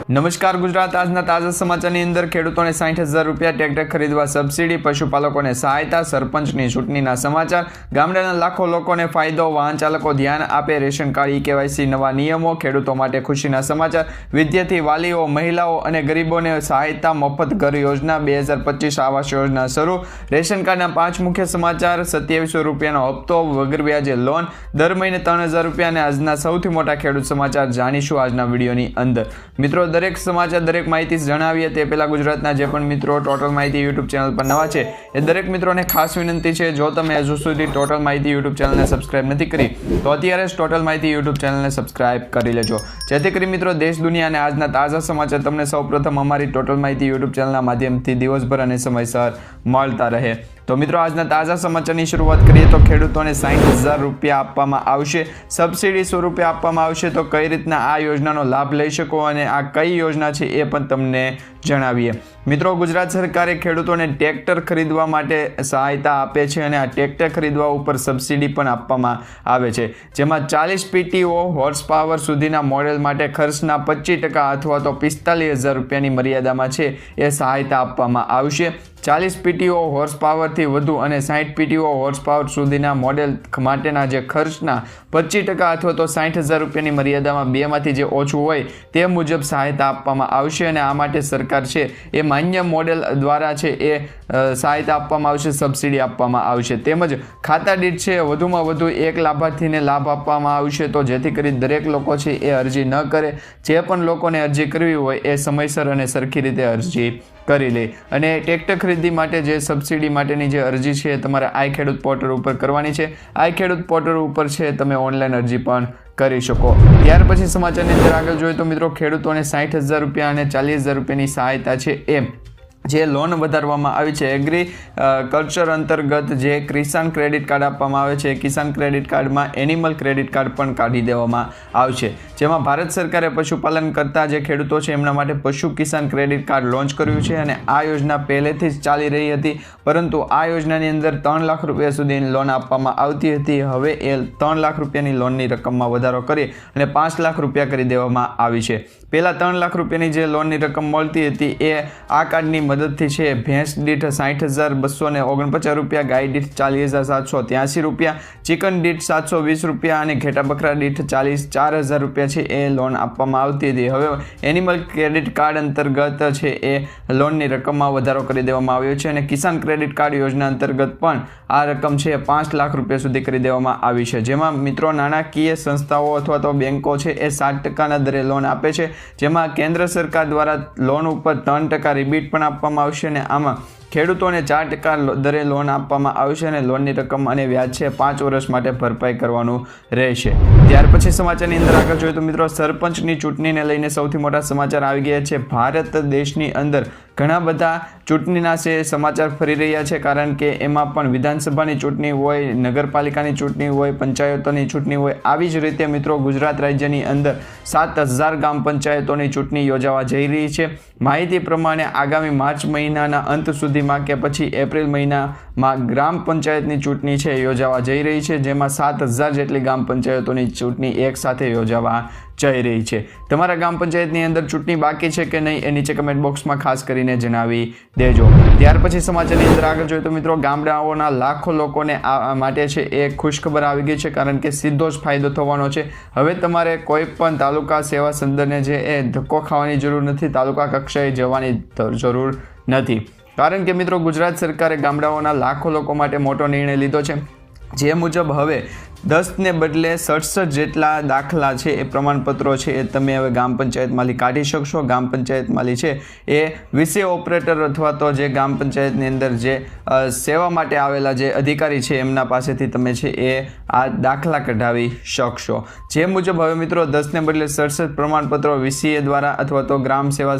નમસ્કાર ગુજરાત આજના તાજા સમાચારની અંદર ખેડૂતોને 60,000 રૂપિયા ટ્રેક્ટર ખરીદવા સબસિડી, પશુપાલકોને સહાયતા, સરપંચની ચૂંટણીના સમાચાર, ગામડાના લાખો લોકોને ફાયદો, વાહન ચાલકો ધ્યાન આપે, રેશન કાર્ડ ઈ-કેવાયસી નવા નિયમો, ખેડૂતો માટે ખુશીના સમાચાર, વિદ્યાર્થી, વાલીઓ, મહિલાઓ અને ગરીબોને સહાયતા, મફત ઘર યોજના 2025 આવાસ યોજના શરૂ, રેશન કાર્ડના 5 મુખ્ય સમાચાર, 2700 રૂપિયાનો હપ્તો, વગર વ્યાજે લોન, દર મહિને 3,000 રૂપિયા અને આજના સૌથી મોટા ખેડૂત સમાચાર જાણીશું આજના વિડીયોની અંદર। મિત્રો દરેક સમાચાર દરેક માહિતી જણાવીએ તે પહેલા ગુજરાતના જે પણ મિત્રો ટોટલ માહિતી યુટ્યુબ ચેનલ પર નવા છે એ દરેક મિત્રોને ખાસ વિનંતી છે, જો તમે હજુ સુધી ટોટલ માહિતી યુટ્યુબ ચેનલને સબસ્ક્રાઇબ નથી કરી તો અત્યારે જ ટોટલ માહિતી યુટ્યુબ ચેનલને સબસ્ક્રાઇબ કરી લેજો, જેથી કરી મિત્રો દેશ દુનિયા અને આજના તાજા સમાચાર તમને સૌપ્રથમ અમારી ટોટલ માહિતી યુટ્યુબ ચેનલના માધ્યમથી દિવસભર અને સમયસર મળતા રહે। તો મિત્રો આજના તાજા સમાચારની શરૂઆત કરીએ તો ખેડૂતોને 60,000 રૂપિયા આપવામાં આવશે, સબસિડી સ્વરૂપે આપવામાં આવશે। તો કઈ રીતના આ યોજનાનો લાભ લઈ શકો અને આ કઈ યોજના છે એ પણ તમને જણાવીએ। મિત્રો ગુજરાત સરકારે ખેડૂતોને ટ્રેક્ટર ખરીદવા માટે સહાયતા આપે છે અને આ ટ્રેક્ટર ખરીદવા ઉપર સબસિડી પણ આપવામાં આવે છે, જેમાં 40 PTO હોર્સ પાવર સુધીના મોડેલ માટે ખર્ચના 25% અથવા તો 45,000 રૂપિયાની મર્યાદામાં છે એ સહાયતા આપવામાં આવશે। 40 PTO હોર્સ પાવરથી વધુ અને 60 PTO હોર્સ પાવર સુધીના મોડેલ માટેના જે ખર્ચના 25% અથવા તો 60,000 રૂપિયાની મર્યાદામાં બેમાંથી જે ઓછું હોય તે મુજબ સહાયતા આપવામાં આવશે અને આ માટે સરકાર છે એ માન્ય મોડેલ દ્વારા છે એ સહાયતા આપવામાં આવશે, સબસિડી આપવામાં આવશે। તેમજ ખાતા દીઠ છે વધુમાં વધુ એક લાભાર્થીને લાભ આપવામાં આવશે, તો જેથી કરી દરેક લોકો છે એ અરજી ન કરે, જે પણ લોકોને અરજી કરવી હોય એ સમયસર અને સરખી રીતે અરજી કરી લે। અને ટ્રેક્ટર ખરીદી માટે જે સબસિડી માટેની જે અરજી છે તમારે આઈ ખેડૂત પોર્ટલ ઉપર કરવાની છે। આઈ ખેડૂત પોર્ટલ ઉપર છે તમે ઓનલાઈન અરજી પણ કરી શકો। ત્યાર પછી સમાચારની અંદર આગળ જોઈએ તો મિત્રો ખેડૂતોને 60,000 રૂપિયા અને 40,000 રૂપિયાની સહાયતા છે એ જે લોન વધારવામાં આવી છે એગ્રીકલ્ચર અંતર્ગત જે કિસાન ક્રેડિટ કાર્ડ આપવામાં આવે છે, કિસાન ક્રેડિટ કાર્ડમાં એનિમલ ક્રેડિટ કાર્ડ પણ કાઢી દેવામાં આવશે, જેમાં ભારત સરકારે પશુપાલન કરતા જે ખેડૂતો છે એમના માટે પશુ કિસાન ક્રેડિટ કાર્ડ લોન્ચ કર્યું છે અને આ યોજના પહેલેથી જ ચાલી રહી હતી, પરંતુ આ યોજનાની અંદર 3 લાખ રૂપિયા સુધીની લોન આપવામાં આવતી હતી। હવે એ 3 લાખ રૂપિયાની લોનની રકમમાં વધારો કરી અને 5 લાખ રૂપિયા કરી દેવામાં આવી છે। પહેલાં 3 લાખ રૂપિયાની જે લોનની રકમ મળતી હતી એ આ કાર્ડની મદદથી છે ભેંસ દીઠ 60,249 રૂપિયા, ગાય દીઠ 40,783 રૂપિયા, ચિકન દીઠ 720 રૂપિયા અને ઘેટા બકરા દીઠ 4,000 રૂપિયા છે એ લોન આપવામાં આવતી હતી। હવે એનિમલ ક્રેડિટ કાર્ડ અંતર્ગત છે એ લોનની રકમમાં વધારો કરી દેવામાં આવ્યો છે અને કિસાન ક્રેડિટ કાર્ડ યોજના અંતર્ગત પણ આ રકમ છે 5 લાખ રૂપિયા સુધી કરી દેવામાં આવી છે, જેમાં મિત્રો નાણાકીય સંસ્થાઓ અથવા તો બેંકો છે એ 7% દરે લોન આપે છે, જેમાં કેન્દ્ર સરકાર દ્વારા લોન ઉપર 3% રિબીટ પણ આપવામાં આવશે અને આમાં ખેડૂતોને 4% દરે લોન આપવામાં આવશે અને લોનની રકમ અને વ્યાજ છે 5 વર્ષ માટે ભરપાઈ કરવાનું રહેશે। ત્યાર પછી સમાચારની અંદર આગળ જોઈએ તો મિત્રો સરપંચની ચૂંટણીને લઈને સૌથી મોટા સમાચાર આવી ગયા છે। ભારત દેશની અંદર ઘણા બધા ચૂંટણીના છે સમાચાર ફરી રહ્યા છે, કારણ કે એમાં પણ વિધાનસભાની ચૂંટણી હોય, નગરપાલિકાની ચૂંટણી હોય, પંચાયતોની ચૂંટણી હોય, આવી જ રીતે મિત્રો ગુજરાત રાજ્યની અંદર 7,000 ગ્રામ પંચાયતોની ચૂંટણી યોજાવા જઈ રહી છે। માહિતી પ્રમાણે આગામી માર્ચ મહિનાના અંત સુધીમાં કે પછી એપ્રિલ મહિનામાં ગ્રામ પંચાયતની ચૂંટણી છે યોજાવા જઈ રહી છે, જેમાં 7,000 જેટલી ગ્રામ પંચાયતોની ચૂંટણી એક સાથે યોજાવા જઈ રહી છે। તમારા ગ્રામ પંચાયતની અંદર ચૂંટણી બાકી છે કે નહીં એ નીચે કમેન્ટ બોક્સમાં ખાસ કરીને જણાવી દેજો। ત્યાર પછી સમાચારની અંદર આગળ જોઈએ તો મિત્રો ગામડાઓના લાખો લોકોને આ માટે છે એ ખુશખબર આવી ગઈ છે, કારણ કે સીધો જ ફાયદો થવાનો છે। હવે તમારે કોઈ પણ તાલુકા સેવા સદનને જે એ ધક્કો ખાવાની જરૂર નથી, તાલુકા કક્ષાએ જવાની જરૂર નથી, કારણ કે મિત્રો ગુજરાત સરકારે ગામડાઓના લાખો લોકો માટે મોટો નિર્ણય લીધો છે, જે મુજબ હવે 10 ને બદલે 67 જેટલા દાખલા છે એ પ્રમાણપત્રો છે એ તમે હવે ગ્રામ પંચાયતમાંથી કાઢી શકશો। ગ્રામ પંચાયતમાંથી છે એ વિષય ઓપરેટર અથવા તો જે ગ્રામ પંચાયતની અંદર જે સેવા માટે આવેલા જે અધિકારી છે એમના પાસેથી તમે છે એ આ દાખલા કઢાવી શકશો, જે મુજબ હવે મિત્રો 10 ને બદલે 67 પ્રમાણપત્રો VCA દ્વારા અથવા તો ગ્રામ સેવા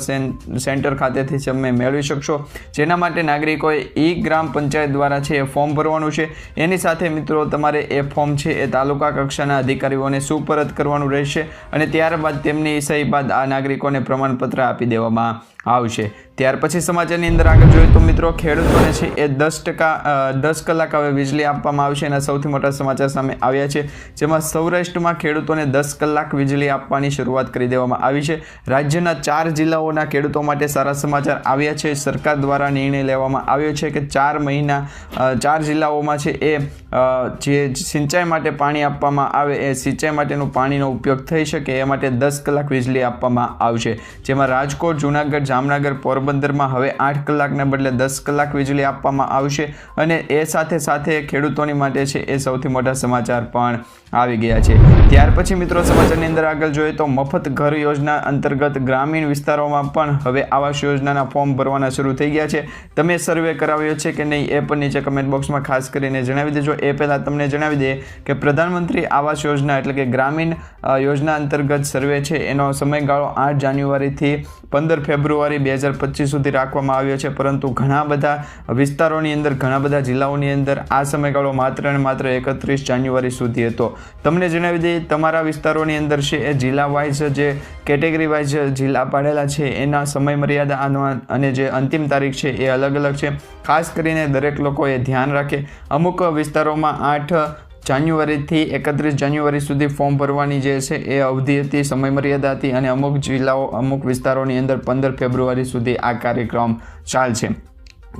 સેન્ટર ખાતેથી તમે મેળવી શકશો, જેના માટે નાગરિકોએ ગ્રામ પંચાયત દ્વારા છે એ ફોર્મ ભરવાનું છે। એની સાથે મિત્રો તમારે એ ફોર્મ છે એ તાલુકા કક્ષાના અધિકારીઓને સુપરત કરવાનું રહેશે અને ત્યારબાદ તેમની સહી બાદ આ નાગરિકોને પ્રમાણપત્ર આપી દેવામાં આવશે। ત્યાર પછી સમાચારની અંદર આગળ જોઈએ તો મિત્રો ખેડૂતોને છે એ 10 કલાક હવે વીજળી આપવામાં આવશે એના સૌથી મોટા સમાચાર સામે આવ્યા છે, જેમાં સૌરાષ્ટ્રમાં ખેડૂતોને 10 કલાક વીજળી આપવાની શરૂઆત કરી દેવામાં આવી છે. રાજ્યના 4 જિલ્લાઓના ખેડૂતો માટે સારા સમાચાર આવ્યા છે. સરકાર દ્વારા નિર્ણય લેવામાં આવ્યો છે કે 4 મહિના 4 જિલ્લાઓમાં છે એ જે સિંચાઈ માટે પાણી આપવામાં આવે એ સિંચાઈ માટેનું પાણીનો ઉપયોગ થઈ શકે એ માટે 10 કલાક વીજળી આપવામાં આવશે. જેમાં રાજકોટ, જૂનાગઢ, જામનગર, પોરબંદરમાં હવે 8 કલાકને બદલે 10 કલાક વીજળી આપવામાં આવશે અને એ સાથે ખેડૂતોની માટે છે એ સૌથી મોટા સમાચાર પણ આવી ગયા છે. ત્યાર પછી મિત્રો સમાચારની અંદર આગળ જોઈએ તો મફત ઘર યોજના અંતર્ગત ગ્રામીણ વિસ્તારોમાં પણ હવે આવાસ યોજનાના ફોર્મ ભરવાના શરૂ થઈ ગયા છે. તમે સર્વે કરાવ્યો છે કે નહીં એ પણ નીચે કમેન્ટ બોક્સમાં ખાસ કરીને જણાવી દેજો. એ પહેલાં તમને જણાવી દઈએ કે પ્રધાનમંત્રી આવાસ યોજના એટલે કે ગ્રામીણ યોજના અંતર્ગત સર્વે છે એનો સમયગાળો 8 જાન્યુઆરીથી 15 ફેબ્રુઆરી 2025 સુધી રાખવામાં આવ્યો છે, પરંતુ ઘણા બધા વિસ્તારોની અંદર ઘણા બધા જિલ્લાઓની અંદર આ સમયગાળો માત્ર અને માત્ર 31 જાન્યુઆરી સુધી હતો. તમને જણાવી દઈએ તમારા વિસ્તારોની અંદર છે એ જિલ્લા વાઇઝ જે કેટેગરી વાઇઝ જિલ્લા પાડેલા છે એના સમય મર્યાદા અને જે અંતિમ તારીખ છે એ અલગ અલગ છે. ખાસ કરીને દરેક લોકોએ ધ્યાન રાખે. અમુક વિસ્તારોમાં 8 જાન્યુઆરીથી 31 જાન્યુઆરી સુધી ફોર્મ ભરવાની જે છે એ અવધિ હતી, સમય મર્યાદા હતી અને અમુક જિલ્લાઓ અમુક વિસ્તારોની અંદર 15 ફેબ્રુઆરી સુધી આ કાર્યક્રમ ચાલશે.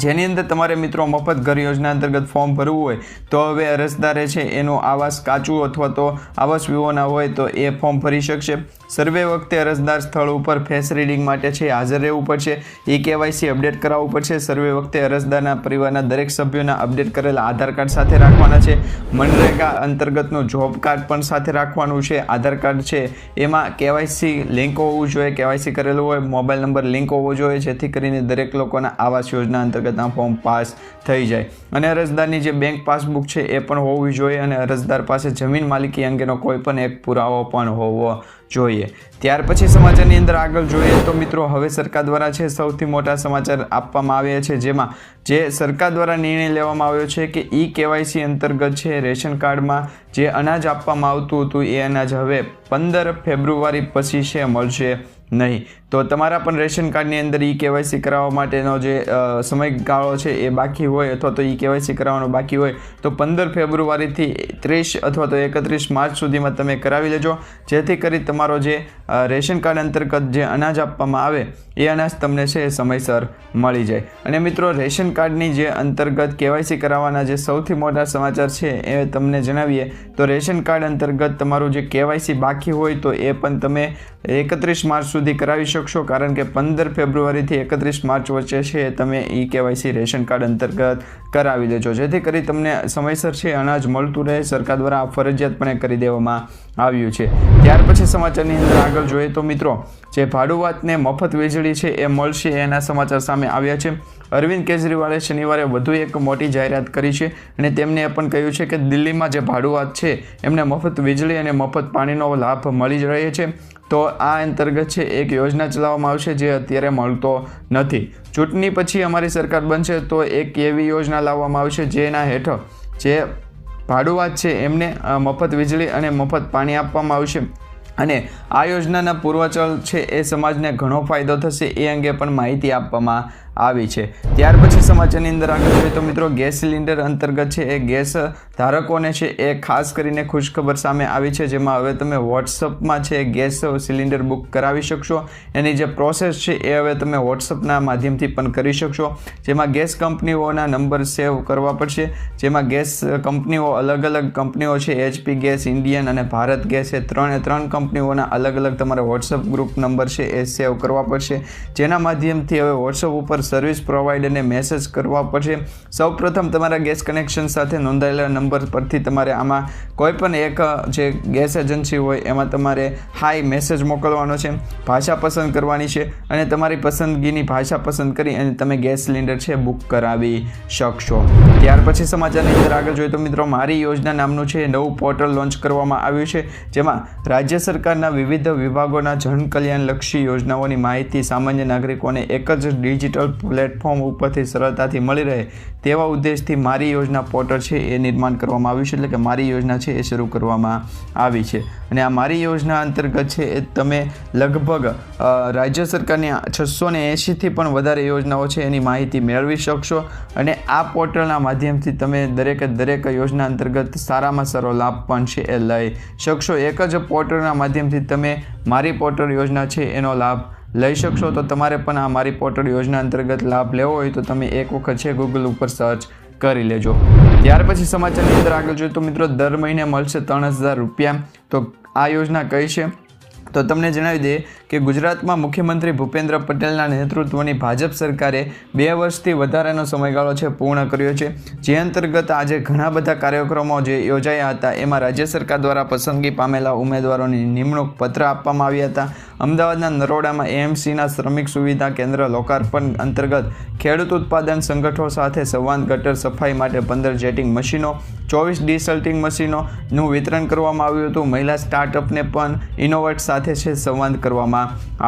જેની અંદર તમારે મિત્રો મફત ઘર યોજના અંતર્ગત ફોર્મ ભરવું હોય તો હવે અરજદારે છે એનું આવાસ કાચું અથવા તો આવાસ વિહોણા હોય તો એ ફોર્મ ભરી શકશે. સર્વે વખતે અરજદાર સ્થળ ઉપર ફેસ રીડિંગ માટે છે હાજર રહેવું પડશે. KYC અપડેટ કરાવવું પડશે. સર્વે વખતે અરજદારના પરિવારના દરેક સભ્યોના અપડેટ કરેલા આધાર કાર્ડ સાથે રાખવાના છે. મનરેગા અંતર્ગતનું જોબ કાર્ડ પણ સાથે રાખવાનું છે. આધાર કાર્ડ છે એમાં KYC લિંક હોવું જોઈએ, KYC કરેલું હોય, મોબાઈલ નંબર લિંક હોવો જોઈએ, જેથી કરીને દરેક લોકોના આવાસ યોજના અંતર્ગતના ફોર્મ પાસ થઈ જાય. અને અરજદારની જે બેંક પાસબુક છે એ પણ હોવી જોઈએ અને અરજદાર પાસે જમીન માલિકી અંગેનો કોઈ પણ એક પુરાવો પણ હોવો જોઈએ. ત્યાર પછી સમાચારની અંદર આગળ જોઈએ તો મિત્રો હવે સરકાર દ્વારા છે સૌથી મોટા સમાચાર આપવામાં આવ્યા છે, જેમાં જે સરકાર દ્વારા નિર્ણય લેવામાં આવ્યો છે કે KYC અંતર્ગત છે રેશન કાર્ડમાં જે અનાજ આપવામાં આવતું હતું એ અનાજ હવે 15 ફેબ્રુઆરી પછી છે મળશે નહીં. તો તમારા પણ રેશન કાર્ડની અંદર KYC કરાવવા માટેનો જે સમયગાળો છે એ બાકી હોય અથવા તો KYC કરાવવાનો બાકી હોય તો 15 ફેબ્રુઆરીથી 30 અથવા તો 31 માર્ચ સુધીમાં તમે કરાવી લેજો, જેથી કરી તમારો જે રેશન કાર્ડ અંતર્ગત જે અનાજ આપવામાં આવે એ અનાજ તમને છે એ સમયસર મળી જાય. અને મિત્રો રેશન કાર્ડની જે અંતર્ગત KYC કરાવવાના જે સૌથી મોટા સમાચાર છે એ તમને જણાવીએ તો રેશન કાર્ડ અંતર્ગત તમારું જે KYC બાકી હોય તો એ પણ તમે 31 માર્ચ સુધી કરાવી શકશો, કારણ કે 15 ફેબ્રુઆરીથી 31 માર્ચ વચ્ચે છે તમે KYC રેશન કાર્ડ અંતર્ગત કરાવી લેજો, જેથી કરી તમને સમયસર છે અનાજ મળતું રહે. સરકાર દ્વારા ફરજિયાતપણે કરી દેવામાં આવ્યું છે. ત્યાર પછી સમાચારની અંદર આગળ જોઈએ તો મિત્રો જે ભાડુઆતને મફત વીજળી છે એ મળશે એના સમાચાર સામે આવ્યા છે. અરવિંદ કેજરીવાલે શનિવારે વધુ એક મોટી જાહેરાત કરી છે અને તેમને એ પણ કહ્યું છે કે દિલ્હીમાં જે ભાડુઆત છે એમને મફત વીજળી અને મફત પાણીનો લાભ મળી જ રહે છે. તો આ અંતર્ગત છે એક યોજના ચલાવવામાં આવશે જે અત્યારે મળતો નથી. ચૂંટણી પછી અમારી સરકાર બનશે તો એક એવી યોજના લાવવામાં આવશે જેના હેઠળ જે ભાડુઆત છે એમને મફત વીજળી અને મફત પાણી આપવામાં આવશે અને આ યોજનાના પૂર્વચલ છે એ સમાજને ઘણો ફાયદો થશે એ અંગે પણ માહિતી આપવામાં આવી છે. ત્યાર પછી સમાચારની અંદર આગળ જોઈએ તો મિત્રો ગેસ સિલિન્ડર અંતર્ગત છે એ ગેસ ધારકોને છે એ ખાસ કરીને ખુશખબર સામે આવી છે, જેમાં હવે તમે વોટ્સઅપમાં છે ગેસ સિલિન્ડર બુક કરાવી શકશો. એની જે પ્રોસેસ છે એ હવે તમે વોટ્સઅપના માધ્યમથી પણ કરી શકશો, જેમાં ગેસ કંપનીઓના નંબર સેવ કરવા પડશે. જેમાં ગેસ કંપનીઓ અલગ અલગ કંપનીઓ છે, HP ગેસ, ઇન્ડિયન અને ભારત ગેસ એ ત્રણ કંપનીઓના અલગ અલગ તમારે વોટ્સઅપ ગ્રુપ નંબર છે એ સેવ કરવા પડશે, જેના માધ્યમથી હવે વોટ્સઅપ ઉપર સર્વિસ પ્રોવાઈડરને મેસેજ કરવા પડશે. સૌપ્રથમ તમારા ગેસ કનેક્શન સાથે નોંધાયેલા નંબર પરથી તમારે આમાં કોઈ પણ એક જે ગેસ એજન્સી હોય એમાં તમારે હાઈ મેસેજ મોકલવાનો છે, ભાષા પસંદ કરવાની છે અને તમારી પસંદગીની ભાષા પસંદ કરી અને તમે ગેસ સિલિન્ડર છે બુક કરાવી શકશો. ત્યાર પછી સમાચારની અંદર આગળ જોઈએ તો મિત્રો મારી યોજના નામનું છે નવું પોર્ટલ લોન્ચ કરવામાં આવ્યું છે, જેમાં રાજ્ય સરકારના વિવિધ વિભાગોના જનકલ્યાણલક્ષી યોજનાઓની માહિતી સામાન્ય નાગરિકોને એક જ ડિજિટલ ડિજિટલ પ્લેટફોર્મ ઉપરથી સરળતાથી મળી રહે તેવા ઉદ્દેશથી મારી યોજના પોર્ટલ છે એ નિર્માણ કરવામાં આવ્યું છે, એટલે કે મારી યોજના છે એ શરૂ કરવામાં આવી છે. અને આ મારી યોજના અંતર્ગત છે એ તમે લગભગ રાજ્ય સરકારની 680થી પણ વધારે યોજનાઓ છે એની માહિતી મેળવી શકશો. અને આ પોર્ટલના માધ્યમથી તમે દરેક યોજના અંતર્ગત સારામાં સારો લાભ પણ છે એ લઈ શકશો. એક જ પોર્ટલના માધ્યમથી તમે મારી પોર્ટલ યોજના છે એનો લાભ લઈ શકશો. તો તમારે પણ આ મારી પોર્ટલ યોજના અંતર્ગત લાભ લેવો હોય તો તમે એક વખત છે ગૂગલ ઉપર સર્ચ કરી લેજો. ત્યાર પછી સમાચારની અંદર આગળ જોઈએ તો મિત્રો દર મહિને મળશે 3000 રૂપિયા. તો આ યોજના કઈ છે તો તમને જણાવી દઈએ કે ગુજરાતમાં મુખ્યમંત્રી ભૂપેન્દ્ર પટેલના નેતૃત્વની ભાજપ સરકારે 2 વર્ષથી વધારાનો સમયગાળો છે પૂર્ણ કર્યો છે, જે અંતર્ગત આજે ઘણા બધા કાર્યક્રમો જે યોજાયા હતા એમાં રાજ્ય સરકાર દ્વારા પસંદગી પામેલા ઉમેદવારોની નિમણૂક પત્ર આપવામાં આવ્યા હતા. અમદાવાદના નરોડામાં એએમસીના શ્રમિક સુવિધા કેન્દ્ર લોકાર્પણ અંતર્ગત ખેડૂત ઉત્પાદન સંગઠનો સાથે સંવાદ ગટર સફાઈ માટે 15 જેટિંગ મશીનો, 24 ડિસલ્ટિંગ મશીનોનું વિતરણ કરવામાં આવ્યું હતું. મહિલા સ્ટાર્ટઅપને પણ ઇનોવેટ સાથે છે સંવાદ કરવામાં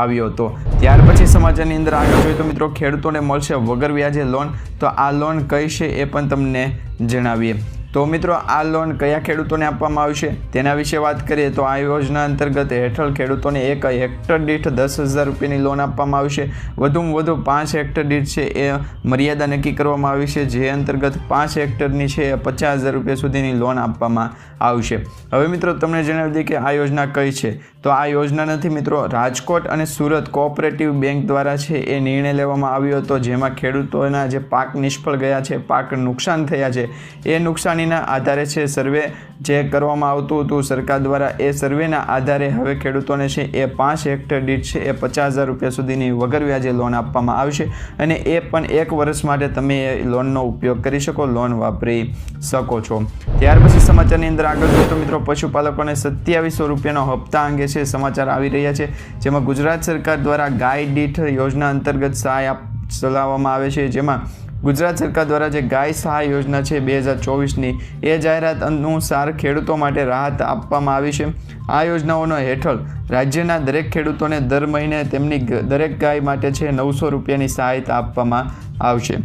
આવ્યો હતો. ત્યાર પછી સમાચારની અંદર આગળ જોઈએ તો મિત્રો ખેડૂતોને મળશે વગર વ્યાજે લોન. તો આ લોન કઈ છે એ પણ તમને જણાવીએ. તો મિત્રો આ લોન કયા ખેડૂતોને આપવામાં આવશે તેના વિશે વાત કરીએ તો આ યોજના અંતર્ગત હેઠળ ખેડૂતોને 1 હેક્ટર દીઠ 10,000 રૂપિયાની લોન આપવામાં આવશે. વધુમાં વધુ 5 હેક્ટર દીઠ છે એ મર્યાદા નક્કી કરવામાં આવી છે, જે અંતર્ગત 5 હેક્ટરની છે 50,000 રૂપિયા સુધીની લોન આપવામાં આવશે. હવે મિત્રો તમને જણાવી દઈએ કે આ યોજના કઈ છે. તો આ યોજના નથી મિત્રો, રાજકોટ અને સુરત કોઓપરેટિવ બેંક દ્વારા છે એ નિર્ણય લેવામાં આવ્યો હતો, જેમાં ખેડૂતોના જે પાક નિષ્ફળ ગયા છે, પાક નુકસાન થયા છે, એ નુકસાનીના આધારે છે સર્વે જે કરવામાં આવતું હતું સરકાર દ્વારા, એ સર્વેના આધારે હવે ખેડૂતોને છે એ 5 હેક્ટર દીઠ છે એ 50,000 રૂપિયા સુધીની વગર વ્યાજે લોન આપવામાં આવશે. અને એ પણ 1 વર્ષ માટે તમે એ લોનનો ઉપયોગ કરી શકો, લોન વાપરી શકો છો. ત્યાર પછી સમાચારની અંદર આગળ જોઈએ તો મિત્રો પશુપાલકોને 2700 રૂપિયાનો હપ્તા અંગે છે સમાચાર આવી રહ્યા છે, જેમાં ગુજરાત સરકાર દ્વારા ગાય દીઠ યોજના અંતર્ગત સહાય ચલાવવામાં આવે છે. જેમાં ગુજરાત સરકાર દ્વારા જે ગાય સહાય યોજના છે 2024ની એ જાહેરાત અનુસાર ખેડૂતો માટે રાહત આપવામાં આવી છે. આ યોજનાઓનો હેઠળ રાજ્યના દરેક ખેડૂતોને દર મહિને તેમની દરેક ગાય માટે છે 900 રૂપિયાની સહાયતા આપવામાં આવશે.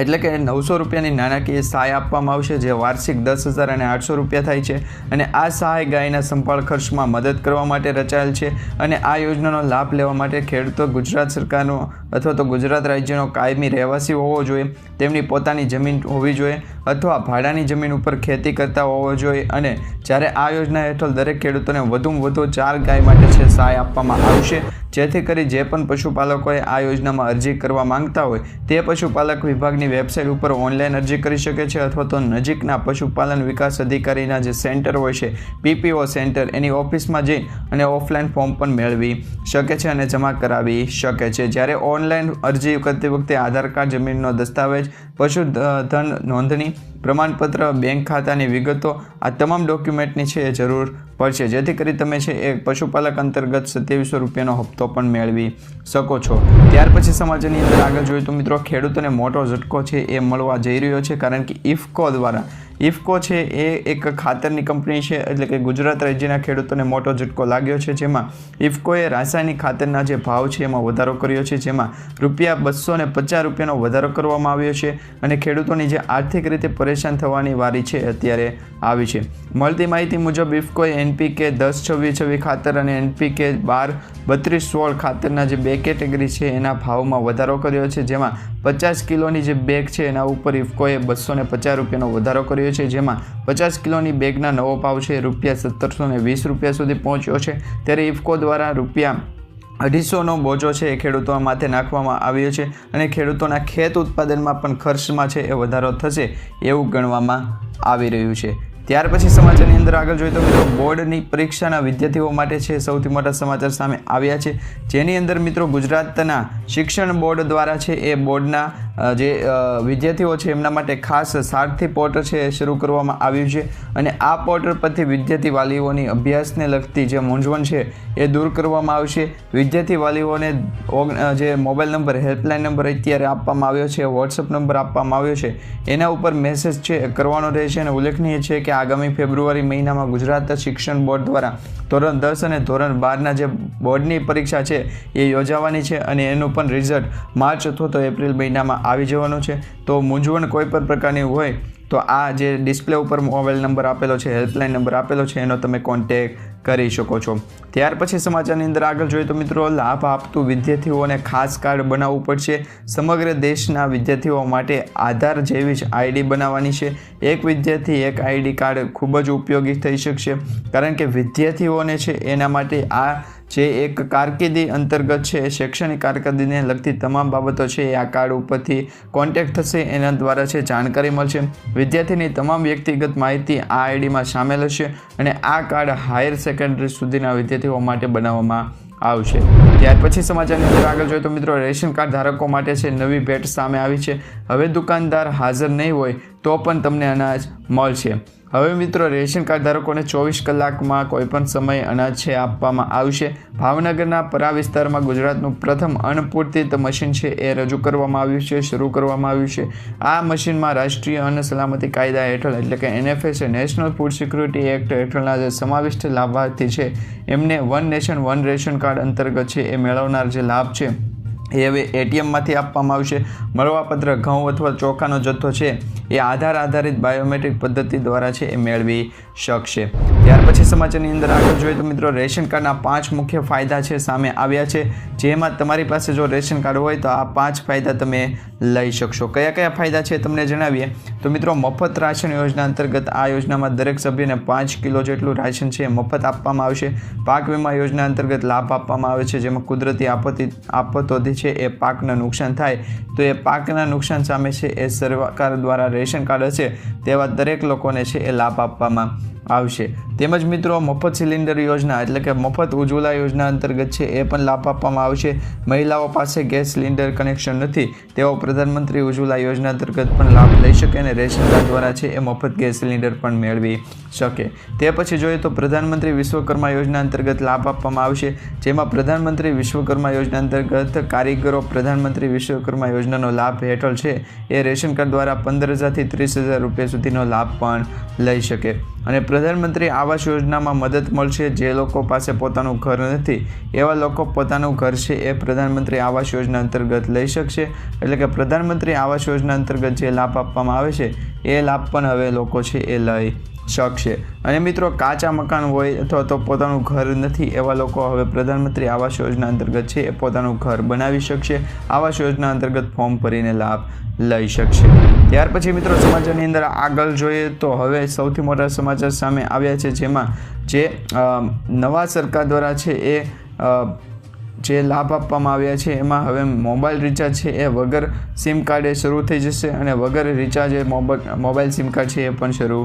એટલે કે 900 રૂપિયાની નાણાકીય સહાય આપવામાં આવશે, જે વાર્ષિક 10,800 રૂપિયા થાય છે. અને આ સહાય ગાયના સંભાળ ખર્ચમાં મદદ કરવા માટે રચાયેલ છે. અને આ યોજનાનો લાભ લેવા માટે ખેડૂતો ગુજરાત સરકારનો અથવા તો ગુજરાત રાજ્યનો કાયમી રહેવાસી હોવો જોઈએ, તેમની પોતાની જમીન હોવી જોઈએ અથવા ભાડાની જમીન ઉપર ખેતી કરતા હોવો જોઈએ. અને જ્યારે આ યોજના હેઠળ દરેક ખેડૂતોને વધુમાં વધુ 4 ગાય માટે છે સહાય આપવામાં આવશે, જેથી કરી જે પણ પશુપાલકોએ આ યોજનામાં અરજી કરવા માંગતા હોય તે પશુપાલક વિભાગની વેબસાઇટ ઉપર ઓનલાઈન અરજી કરી શકે છે, અથવા તો નજીકના પશુપાલન વિકાસ અધિકારીના જે સેન્ટર હોય છે PPO સેન્ટર, એની ઓફિસમાં જઈ અને ઓફલાઈન ફોર્મ પણ મેળવી શકે છે અને જમા કરાવી શકે છે. જ્યારે ઓનલાઈન અરજી કરતી વખતે આધાર કાર્ડ, જમીનનો દસ્તાવેજ, પશુધન નોંધણી પ્રમાણપત્ર, બેંક ખાતાની વિગતો, આ તમામ ડોક્યુમેન્ટની છે એ જરૂર પડશે, જેથી કરી તમે છે એ પશુપાલક અંતર્ગત 2700 રૂપિયાનો હપ્તો પણ મેળવી શકો છો. ત્યાર પછી સમાચારની અંદર આગળ જોઈએ તો મિત્રો ખેડૂતોને મોટો ઝટકો છે એ મળવા જઈ રહ્યો છે, કારણ કે ઇફકો દ્વારા ઇફકો છે એ એક ખાતરની કંપની છે, એટલે કે ગુજરાત રાજ્યના ખેડૂતોને મોટો ઝટકો લાગ્યો છે. જેમાં ઇફકોએ રાસાયણિક ખાતરના જે ભાવ છે એમાં વધારો કર્યો છે, જેમાં ₹250 રૂપિયાનો વધારો કરવામાં આવ્યો છે. અને ખેડૂતોની જે આર્થિક રીતે પરેશાન થવાની વારી છે અત્યારે આવી છે. મળતી માહિતી મુજબ ઇફકોએ NPK 10-26-26 ખાતર અને NPK 12-32-16 ખાતરના જે 2 કેટેગરી છે એના ભાવમાં વધારો કર્યો છે, જેમાં 50 કિલોની જે બેગ છે એના ઉપર ઇફકોએ ₹250 રૂપિયાનો વધારો કર્યો છે, જેમાં 50 કિલોની બેગના નવો ભાવ છે ₹1720 રૂપિયા સુધી પહોંચ્યો છે. ત્યારે ઇફકો દ્વારા ₹250નો બોજો છે એ ખેડૂતો માથે નાખવામાં આવ્યો છે. અને ખેડૂતોના ખેત ઉત્પાદનમાં પણ ખર્ચમાં છે એ વધારો થશે એવું ગણવામાં આવી રહ્યું છે. ત્યાર પછી સમાચારની અંદર આગળ જોઈએ તો મિત્રો બોર્ડની પરીક્ષાના વિદ્યાર્થીઓ માટે છે સૌથી મોટા સમાચાર સામે આવ્યા છે, જેની અંદર મિત્રો ગુજરાતના શિક્ષણ બોર્ડ દ્વારા છે એ બોર્ડના જે વિદ્યાર્થીઓ છે એમના માટે ખાસ સારથી પોર્ટલ છે એ શરૂ કરવામાં આવ્યું છે અને આ પોર્ટલ પરથી વિદ્યાર્થી વાલીઓની અભ્યાસને લગતી જે મૂંઝવણ છે એ દૂર કરવામાં આવશે. વિદ્યાર્થી વાલીઓને જે મોબાઈલ નંબર હેલ્પલાઇન નંબર અત્યારે આપવામાં આવ્યો છે, વોટ્સઅપ નંબર આપવામાં આવ્યો છે, એના ઉપર મેસેજ છે કરવાનો રહેશે. અને ઉલ્લેખનીય છે કે આગામી ફેબ્રુઆરી મહિનામાં ગુજરાત શિક્ષણ બોર્ડ દ્વારા ધોરણ 10 અને ધોરણ 12ના જે બોર્ડની પરીક્ષા છે એ યોજાવાની છે અને એનું પણ રિઝલ્ટ માર્ચ અથવા તો એપ્રિલ મહિનામાં આવી જવાનું છે. તો મૂંઝવણ કોઈ પણ પ્રકારની હોય તો આ જે ડિસ્પ્લે ઉપર મોબાઈલ નંબર આપેલો છે, હેલ્પલાઇન નંબર આપેલો છે, એનો તમે કોન્ટેક્ટ કરી શકો છો. ત્યાર પછી સમાચારની અંદર આગળ જોઈએ તો મિત્રો, લાભ આપતું વિદ્યાર્થીઓને ખાસ કાર્ડ બનાવવું પડશે. સમગ્ર દેશના વિદ્યાર્થીઓ માટે આધાર જેવી જ આઈડી બનાવવાની છે. એક વિદ્યાર્થી એક આઈડી કાર્ડ ખૂબ જ ઉપયોગી થઈ શકશે, કારણ કે વિદ્યાર્થીઓને છે એના માટે આ જે એક કારકિર્દી અંતર્ગત છે, શૈક્ષણિક કારકિર્દીને લગતી તમામ બાબતો છે એ આ કાર્ડ ઉપરથી કોન્ટેક્ટ થશે, એના દ્વારા છે જાણકારી મળશે. વિદ્યાર્થીની તમામ વ્યક્તિગત માહિતી આ આઈડીમાં સામેલ હશે અને આ કાર્ડ હાયર સેકન્ડરી સુધીના વિદ્યાર્થીઓ માટે બનાવવામાં આવશે. ત્યાર પછી સમાચારની અંદર આગળ જોઈએ તો મિત્રો, રેશન કાર્ડ ધારકો માટે છે નવી ભેટ સામે આવી છે. હવે દુકાનદાર હાજર નહીં હોય તો પણ તમને અનાજ મળશે. હવે મિત્રો, રેશન કાર્ડ ધારકોને 24 કલાકમાં કોઈપણ સમયે અનાજ છે આપવામાં આવશે. ભાવનગરના પરા વિસ્તારમાં ગુજરાતનું પ્રથમ અન્નપૂર્તિત મશીન છે એ રજૂ કરવામાં આવ્યું છે, શરૂ કરવામાં આવ્યું છે. આ મશીનમાં રાષ્ટ્રીય અન્ન સલામતી કાયદા હેઠળ એટલે કે NFSA national food security act હેઠળના જે સમાવિષ્ટ લાભાર્થી છે એમને one nation one ration card અંતર્ગત છે એ મેળવનાર જે લાભ છે એ હવે ATMમાંથી આપવામાં આવશે. મળવાપત્ર ઘઉં અથવા ચોખાનો જથ્થો છે એ આધાર આધારિત બાયોમેટ્રિક પદ્ધતિ દ્વારા છે એ મેળવી શકશે. ત્યાર પછી સમાચારની અંદર આગળ જોઈએ તો મિત્રો, રેશન કાર્ડના 5 મુખ્ય ફાયદા છે સામે આવ્યા છે, જેમાં તમારી પાસે જો રેશન કાર્ડ હોય તો આ 5 ફાયદા તમે લઈ શકશો. કયા કયા ફાયદા છે તમને જણાવીએ તો મિત્રો, મફત રાશન યોજના અંતર્ગત આ યોજનામાં દરેક સભ્યને 5 કિલો જેટલું રાશન છે મફત આપવામાં આવશે. પાક વીમા યોજના અંતર્ગત લાભ આપવામાં આવે છે, જેમાં કુદરતી આફતોથી છે એ પાકને નુકસાન થાય તો એ પાકના નુકસાન સામે છે એ સરકાર દ્વારા રેશન કાર્ડ હશે તેવા દરેક લોકોને છે એ લાભ આપવામાં આવશે. તેમજ મિત્રો, મફત સિલિન્ડર યોજના એટલે કે મફત ઉજ્જવલા યોજના અંતર્ગત છે એ પણ લાભ આપવામાં આવશે. મહિલાઓ પાસે ગેસ સિલિન્ડર કનેક્શન નથી તેઓ પ્રધાનમંત્રી ઉજ્જવલા યોજના અંતર્ગત પણ લાભ લઈ શકે અને રેશન કાર્ડ દ્વારા છે એ મફત ગેસ સિલિન્ડર પણ મેળવી શકે. તે પછી જોઈએ તો પ્રધાનમંત્રી વિશ્વકર્મા યોજના અંતર્ગત લાભ આપવામાં આવશે, જેમાં પ્રધાનમંત્રી વિશ્વકર્મા યોજના અંતર્ગત કારીગરો પ્રધાનમંત્રી વિશ્વકર્મા યોજનાનો લાભ હેઠળ છે એ રેશન કાર્ડ દ્વારા 15,000 થી 30,000 રૂપિયા સુધીનો લાભ પણ લઈ શકે. અને પ્રધાનમંત્રી આવાસ યોજનામાં મદદ મળશે. જે લોકો પાસે પોતાનું ઘર નથી એવા લોકો પોતાનું ઘર છે એ પ્રધાનમંત્રી આવાસ યોજના અંતર્ગત લઈ શકશે. એટલે કે પ્રધાનમંત્રી આવાસ યોજના અંતર્ગત જે લાભ આપવામાં આવે છે એ લાભ પણ હવે લોકો છે એ લઈ શકશે. અને મિત્રો, કાચા મકાન હોય અથવા તો પોતાનું ઘર નથી એવા લોકો હવે પ્રધાનમંત્રી આવાસ યોજના અંતર્ગત છે એ પોતાનું ઘર બનાવી શકશે. આવાસ યોજના અંતર્ગત ફોર્મ ભરીને લાભ લઈ શકશે. ત્યાર પછી મિત્રો, સમાચારની અંદર આગળ જોઈએ તો હવે સૌથી મોટા સમાચાર સામે આવ્યા છે, જેમાં જે નવા સરકાર દ્વારા છે એ જે લાભ આપવામાં આવ્યા છે એમાં હવે મોબાઈલ રિચાર્જ છે એ વગર સિમ કાર્ડે શરૂ થઈ જશે અને વગર રિચાર્જ મોબાઈલ સિમ કાર્ડ છે એ પણ શરૂ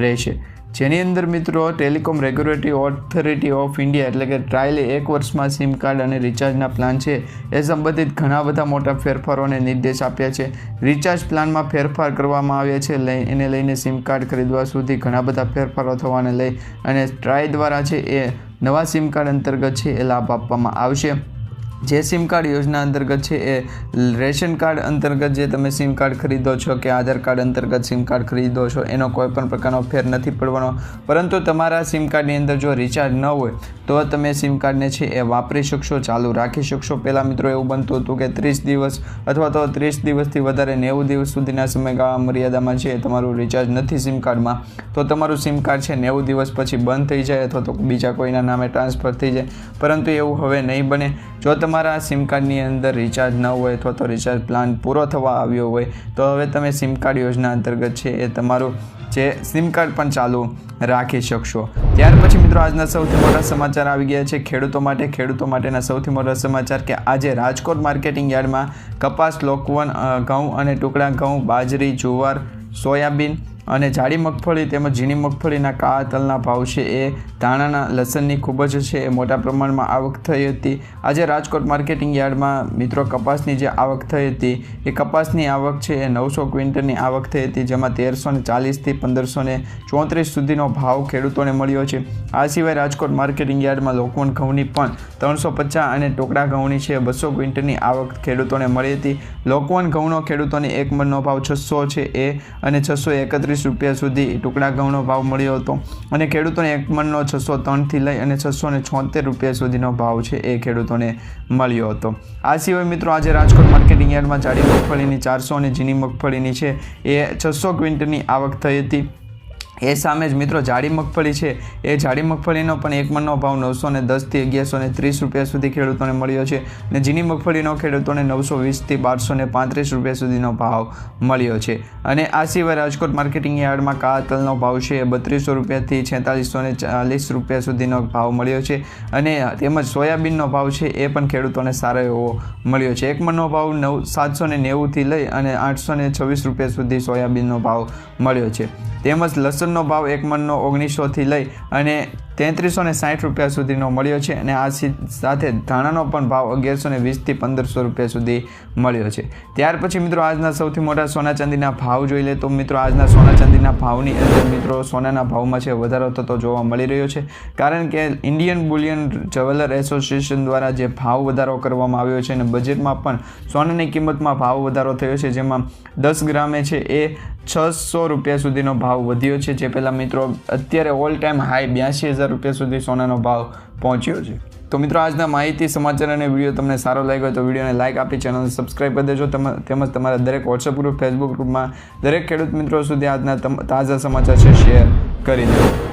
રહેશે. જેની અંદર મિત્રો, telecom regulatory authority of India એટલે કે ટ્રાયલે 1 વર્ષમાં સિમ કાર્ડ અને રિચાર્જના પ્લાન છે એ સંબંધિત ઘણા બધા મોટા ફેરફારોને નિર્દેશ આપ્યા છે. રિચાર્જ પ્લાનમાં ફેરફાર કરવામાં આવ્યા છે, એને લઈને સિમ કાર્ડ ખરીદવા સુધી ઘણા બધા ફેરફારો થવાને લઈ અને ટ્રાય દ્વારા છે એ નવા સિમ કાર્ડ અંતર્ગત છે એ લાભ આપવામાં આવશે. જે સિમ કાર્ડ યોજના અંતર્ગત છે એ રેશન કાર્ડ અંતર્ગત જે તમે સિમ કાર્ડ ખરીદો છો કે આધાર કાર્ડ અંતર્ગત સિમ કાર્ડ ખરીદો છો એનો કોઈ પણ પ્રકારનો ફેર નથી પડવાનો, પરંતુ તમારા સિમ કાર્ડની અંદર જો રિચાર્જ ન હોય તો તમે સિમ કાર્ડને છે એ વાપરી શકશો, ચાલુ રાખી શકશો. પહેલાં મિત્રો એવું બનતું હતું કે 30 દિવસ અથવા તો 30 દિવસથી વધારે 90 દિવસ સુધીના સમયગાળા મર્યાદામાં છે તમારું રિચાર્જ નથી સિમ કાર્ડમાં તો તમારું સિમ કાર્ડ છે 90 દિવસ પછી બંધ થઈ જાય અથવા તો બીજા કોઈના નામે ટ્રાન્સફર થઈ જાય, પરંતુ એવું હવે નહીં બને. જો તમારા સિમ કાર્ડની અંદર રિચાર્જ ન હોય અથવા તો રિચાર્જ પ્લાન પૂરો થવા આવ્યો હોય તો હવે તમે સિમ કાર્ડ યોજના અંતર્ગત છે એ તમારું જે સિમ કાર્ડ પણ ચાલુ રાખી શકશો. ત્યાર પછી મિત્રો, આજના સૌથી મોટા સમાચાર આવી ગયા છે ખેડૂતો માટેના સૌથી મોટા સમાચાર કે આજે રાજકોટ માર્કેટિંગ યાર્ડમાં કપાસ, લોકવન ઘઉં અને ટુકડા ઘઉં, બાજરી, જુવાર, સોયાબીન અને જાડી મગફળી તેમજ ઝીણી મગફળીના કાળા તલના ભાવ છે એ ધાણાના લસણની ખૂબ જ છે એ મોટા પ્રમાણમાં આવક થઈ હતી. આજે રાજકોટ માર્કેટિંગ યાર્ડમાં મિત્રો કપાસની જે આવક થઈ હતી એ કપાસની આવક છે એ 900 ક્વિન્ટલની આવક થઈ હતી, જેમાં 1340થી 1534 સુધીનો ભાવ ખેડૂતોને મળ્યો છે. આ સિવાય રાજકોટ માર્કેટિંગ યાર્ડમાં લોકવન ઘઉંની પણ 350 અને ટોકડા ઘઉંની છે 200 ક્વિન્ટલની આવક ખેડૂતોને મળી હતી. લોકવન ઘઉંનો ખેડૂતોને એક મણનો ભાવ 600 છે એ અને 631 રૂપિયા સુધી ટુકડા ઘઉંનો ભાવ મળ્યો હતો અને ખેડૂતોને એક મણનો 603થી લઈ અને 676 રૂપિયા સુધીનો ભાવ છે એ ખેડૂતોને મળ્યો હતો. આ સિવાય મિત્રો આજે રાજકોટ માર્કેટિંગ યાર્ડમાં જાડી મગફળીની 400 અને ઝીણી મગફળીની છે એ 600 ક્વિન્ટલની આવક થઈ હતી. એ સામે જ મિત્રો જાડી મગફળી છે એ જાડી મગફળીનો પણ એક મણનો ભાવ 910થી 1130 રૂપિયા સુધી ખેડૂતોને મળ્યો છે અને ઝીણી મગફળીનો ખેડૂતોને 920થી 1235 રૂપિયા સુધીનો ભાવ મળ્યો છે. અને આ સિવાય રાજકોટ માર્કેટિંગ યાર્ડમાં કાળા તલનો ભાવ છે એ 3200 રૂપિયાથી 4640 રૂપિયા સુધીનો ભાવ મળ્યો છે અને તેમજ સોયાબીનનો ભાવ છે એ પણ ખેડૂતોને સારો એવો મળ્યો છે. એક મણનો ભાવ 790થી લઈ અને 826 રૂપિયા સુધી સોયાબીનનો ભાવ મળ્યો છે. તેમજ લસણનો ભાવ એક મણનો 1900થી લઈ અને 3360 રૂપિયા સુધીનો મળ્યો છે અને આ સાથે ધાણાનો પણ ભાવ 1120થી 1500 રૂપિયા સુધી મળ્યો છે. ત્યાર પછી મિત્રો આજના સૌથી મોટા સોના ચાંદીના ભાવ જોઈ લે તો મિત્રો આજના સોના ચાંદીના ભાવની અંદર મિત્રો સોનાના ભાવમાં છે વધારો થતો જોવા મળી રહ્યો છે, કારણ કે ઇન્ડિયન બુલિયન જ્વેલર એસોસિએશન દ્વારા જે ભાવ વધારો કરવામાં આવ્યો છે અને બજેટમાં પણ સોનાની કિંમતમાં ભાવ વધારો થયો છે, જેમાં 10 ગ્રામે છે એ 600 રૂપિયા સુધીનો ભાવ વધ્યો છે, જે પહેલાં મિત્રો અત્યારે ઓલ ટાઈમ હાઈ 82,000 રૂપિયા સુધી સોનાનો ભાવ પહોંચ્યો છે. તો મિત્રો આજના માહિતી સમાચાર અને વિડીયો તમને સારો લાગ્યો તો વિડીયોને લાઇક આપી ચેનલને સબસ્ક્રાઈબ કરી દેજો. તેમજ તમારા દરેક વોટ્સએપ ગ્રુપ, ફેસબુક ગ્રુપમાં દરેક ખેડૂત મિત્રો સુધી આજના તાજા સમાચાર છે શેર કરી દેજો.